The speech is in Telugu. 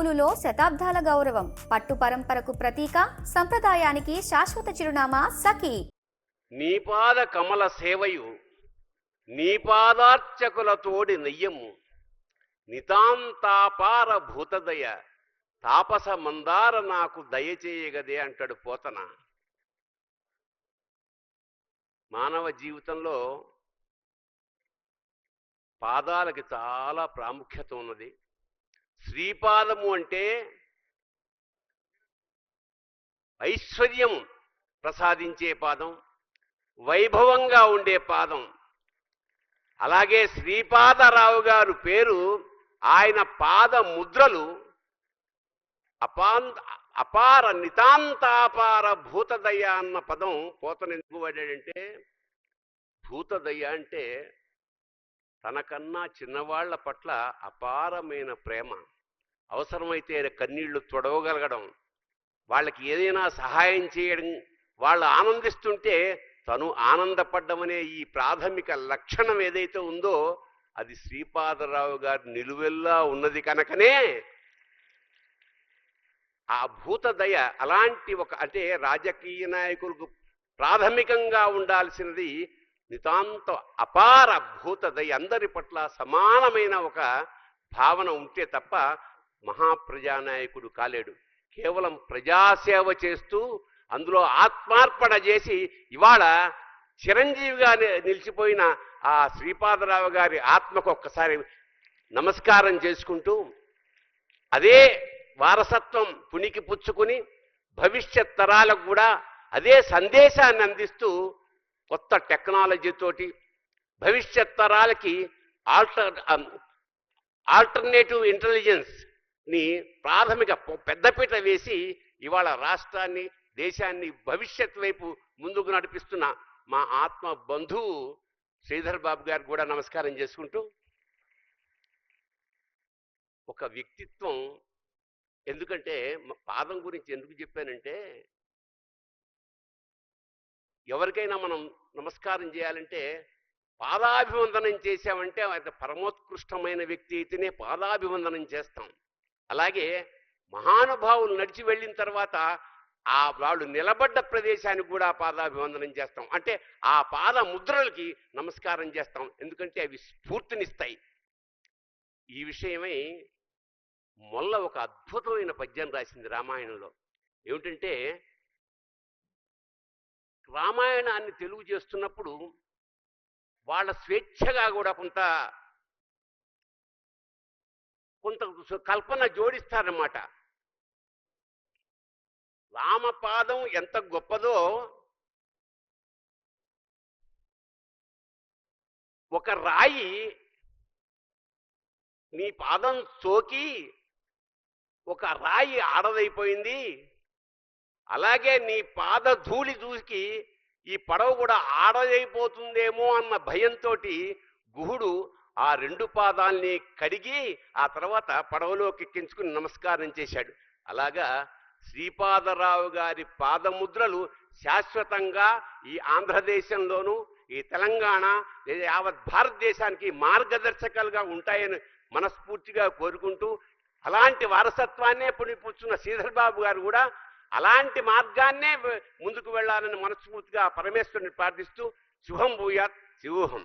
నూలులో శతాబ్దాల గౌరవం, పట్టు పరంపరకు ప్రతీక, సంప్రదాయానికి శాశ్వత చిరునామా సఖి. నీపాద కమల సేవయు నీపాదార్చకుల తోడి నెయ్యము, నితాంతాపార భూతదయ తాపస మందార నాకు దయచేయగదే అంటాడు పోతన. మానవ జీవితంలో పాదాలకి చాలా ప్రాముఖ్యత ఉన్నది. శ్రీపాదము అంటే ఐశ్వర్యం ప్రసాదించే పాదం, వైభవంగా ఉండే పాదం. అలాగే శ్రీపాదరావు గారు పేరు, ఆయన పాద ముద్రలు అపార నితాంతాపార భూతదయ అన్న పదం పోతన ఎందుకు వాడాడంటే, భూతదయ అంటే తనకన్నా చిన్నవాళ్ల పట్ల అపారమైన ప్రేమ, అవసరమైతే కన్నీళ్లు తొడవగలగడం, వాళ్ళకి ఏదైనా సహాయం చేయడం, వాళ్ళు ఆనందిస్తుంటే తను ఆనందపడ్డమనే ఈ ప్రాథమిక లక్షణం ఏదైతే ఉందో అది శ్రీపాదరావు గారి నిలువెల్లా ఉన్నది కనుకనే ఆ భూతదయ అలాంటి ఒక, అంటే రాజకీయ నాయకులకు ప్రాథమికంగా ఉండాల్సినది నితాంత అపార భూతదయ, అందరి పట్ల సమానమైన ఒక భావన ఉంటే తప్ప మహాప్రజానాయకుడు కాలేడు. కేవలం ప్రజాసేవ చేస్తూ అందులో ఆత్మార్పణ చేసి ఇవాళ చిరంజీవిగా నిలిచిపోయిన ఆ శ్రీపాదరావు గారి ఆత్మకు ఒక్కసారి నమస్కారం చేసుకుంటూ అదే వారసత్వం పుణికి పుచ్చుకుని భవిష్యత్ తరాలకు కూడా అదే సందేశాన్ని అందిస్తూ కొత్త టెక్నాలజీతోటి భవిష్యత్ తరాలకి ఆల్టర్నేటివ్ ఇంటెలిజెన్స్ని ప్రాథమిక పెద్దపీట వేసి ఇవాళ రాష్ట్రాన్ని, దేశాన్ని భవిష్యత్ వైపు ముందుకు నడిపిస్తున్న మా ఆత్మ బంధువు శ్రీధర్ బాబు గారికి కూడా నమస్కారం చేసుకుంటూ, ఒక వ్యక్తిత్వం, ఎందుకంటే పాదం గురించి ఎందుకు చెప్పానంటే, ఎవరికైనా మనం నమస్కారం చేయాలంటే పాదాభివందనం చేశామంటే అది పరమోత్కృష్టమైన వ్యక్తి అయితేనే పాదాభివందనం చేస్తాం. అలాగే మహానుభావులు నడిచి వెళ్ళిన తర్వాత ఆ వాళ్ళు నిలబడ్డ ప్రదేశానికి కూడా పాదాభివందనం చేస్తాం. అంటే ఆ పాద ముద్రలకి నమస్కారం చేస్తాం, ఎందుకంటే అవి స్ఫూర్తినిస్తాయి. ఈ విషయమై మొల్ల ఒక అద్భుతమైన పద్యం రాసింది రామాయణంలో. ఏమిటంటే, రామాయణాన్ని తెలుగు చేస్తున్నప్పుడు వాళ్ళ స్వేచ్ఛగా కూడా కొంత కల్పన జోడిస్తారన్నమాట. రామపాదం ఎంత గొప్పదో, ఒక రాయి నీ పాదం సోకి ఒక రాయి ఆడదైపోయింది, అలాగే నీ పాద ధూళి దూకి ఈ పడవ కూడా ఆడదైపోతుందేమో అన్న భయంతో గుహుడు ఆ రెండు పాదాల్ని కడిగి ఆ తర్వాత పడవలోకి ఎక్కించుకుని నమస్కారం చేశాడు. అలాగా శ్రీపాదరావు గారి పాదముద్రలు శాశ్వతంగా ఈ ఆంధ్రదేశంలోనూ ఈ తెలంగాణ లేదా యావత్ భారతదేశానికి మార్గదర్శకాలుగా ఉంటాయని మనస్ఫూర్తిగా కోరుకుంటూ, అలాంటి వారసత్వాన్నే పుణిపుచ్చున్న శ్రీధర్ బాబు గారు కూడా అలాంటి మార్గాన్నే ముందుకు వెళ్ళాలని మనస్ఫూర్తిగా పరమేశ్వరుని ప్రార్థిస్తూ శుభం భూయాత్ శివోహం.